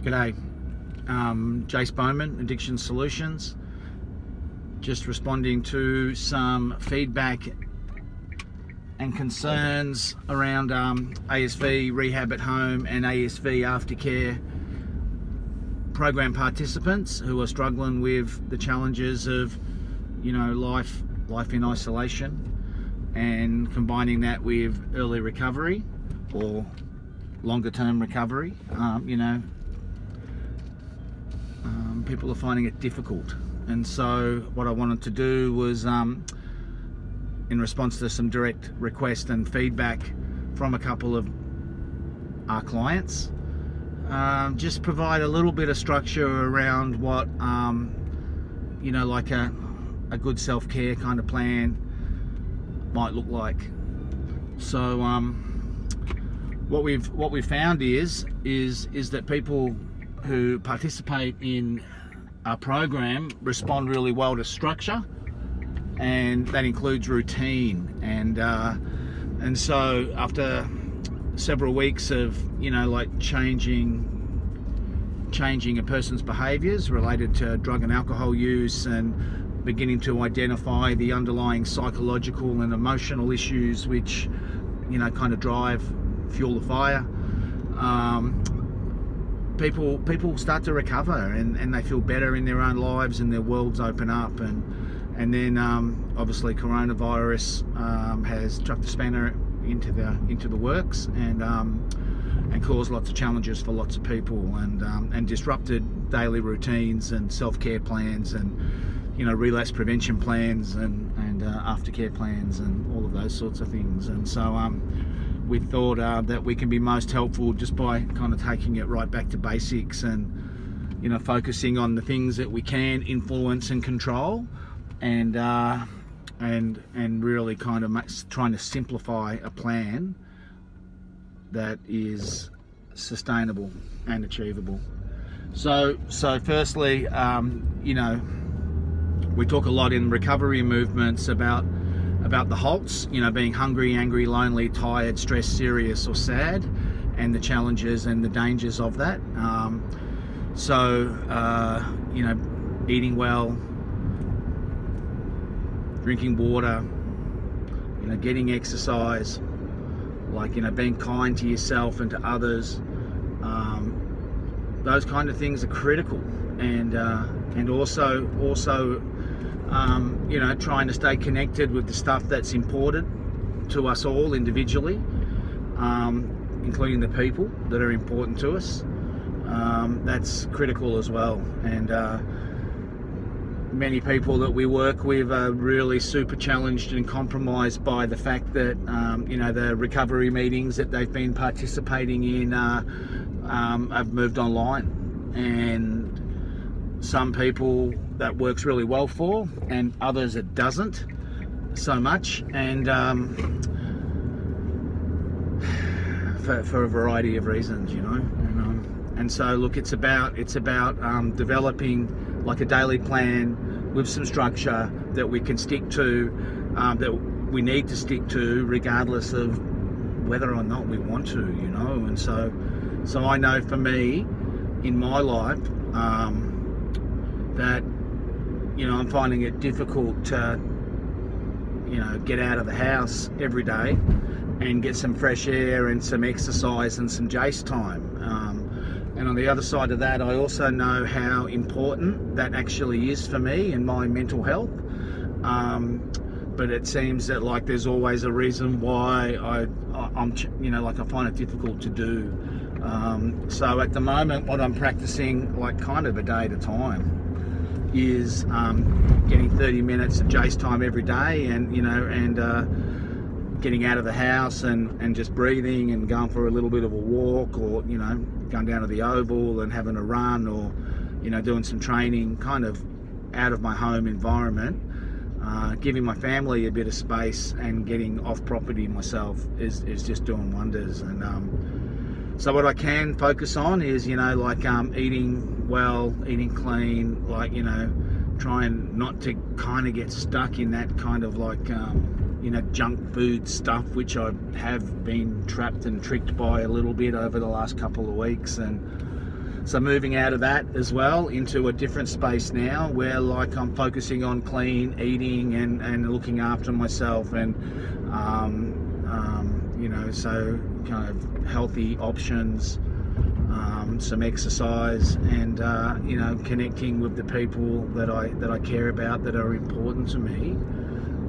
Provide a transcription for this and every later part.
G'day, Jace Bowman, Addiction Solutions. Just responding to some feedback and concerns around ASV, Rehab at Home and ASV aftercare program participants who are struggling with the challenges of, life in isolation, and combining that with early recovery or longer term recovery. People are finding it difficult, and so what I wanted to do was, in response to some direct request and feedback from a couple of our clients, just provide a little bit of structure around what like a good self-care kind of plan might look like. So what we've found is that people who participate in our program respond really well to structure, and that includes routine. And so after several weeks of changing a person's behaviours related to drug and alcohol use, and beginning to identify the underlying psychological and emotional issues which kind of fuel the fire, people start to recover, and they feel better in their own lives, and their worlds open up. And then obviously coronavirus has chucked the spanner into the works, and caused lots of challenges for lots of people, and disrupted daily routines and self-care plans, and relapse prevention plans, and aftercare plans, and all of those sorts of things. And so we thought that we can be most helpful just by kind of taking it right back to basics, and focusing on the things that we can influence and control, and really kind of trying to simplify a plan that is sustainable and achievable. So firstly, we talk a lot in recovery movements about the HALTs, being hungry, angry, lonely, tired, stressed, serious, or sad, and the challenges and the dangers of that. Eating well, drinking water, getting exercise, being kind to yourself and to others. Those kind of things are critical, and also trying to stay connected with the stuff that's important to us all individually, including the people that are important to us. That's critical as well. And many people that we work with are really super challenged and compromised by the fact that the recovery meetings that they've been participating in have moved online, and some people that works really well for, and others it doesn't so much, and for a variety of reasons, and so look, it's about developing like a daily plan with some structure that we can stick to, that we need to stick to regardless of whether or not we want to, and so I know for me in my life that I'm finding it difficult to get out of the house every day and get some fresh air and some exercise and some Jace time, and on the other side of that, I also know how important that actually is for me and my mental health, but it seems that there's always a reason why I'm I find it difficult to do. So at the moment, what I'm practicing kind of a day at a time is getting 30 minutes of Jace time every day, and getting out of the house and just breathing and going for a little bit of a walk, or going down to the oval and having a run, or doing some training kind of out of my home environment, giving my family a bit of space, and getting off property myself is just doing wonders. And so what I can focus on is eating well, eating clean, trying not to kind of get stuck in that kind of junk food stuff, which I have been trapped and tricked by a little bit over the last couple of weeks, and So moving out of that as well into a different space now, where like I'm focusing on clean eating and looking after myself, and you know, so kind of healthy options, some exercise, and you know, connecting with the people that I care about, that are important to me,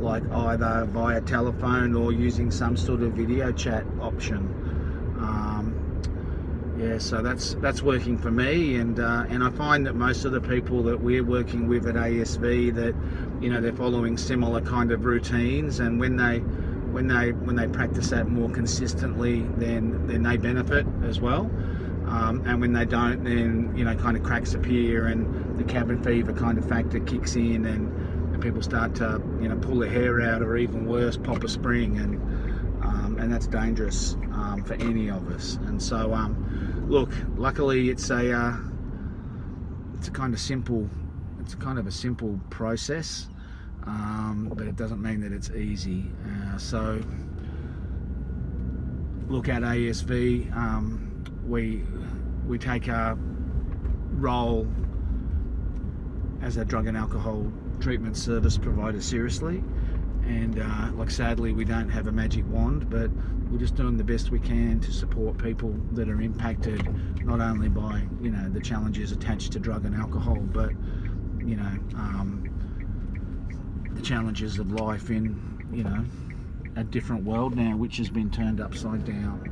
like either via telephone or using some sort of video chat option. Yeah, so that's working for me, and I find that most of the people that we're working with at ASV, that, you know, they're following similar kind of routines, and when they practice that more consistently, then they benefit as well. And when they don't, then, you know, kind of cracks appear and the cabin fever kind of factor kicks in, and people start to, you know, pull their hair out, or even worse, pop a spring, and that's dangerous for any of us. And so look, luckily it's a kind of a simple process, but it doesn't mean that it's easy. So look, at ASV, we take our role as a drug and alcohol treatment service provider seriously, and like, sadly we don't have a magic wand, but we're just doing the best we can to support people that are impacted not only by, you know, the challenges attached to drug and alcohol, but, you know, the challenges of life in, you know, a different world now, which has been turned upside down.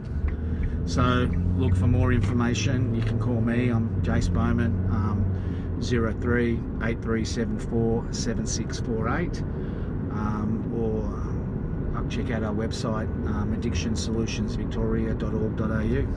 So look, for more information, you can call me. I'm Jace Bowman, 03 8374 7648, or check out our website, addictionsolutionsvictoria.org.au.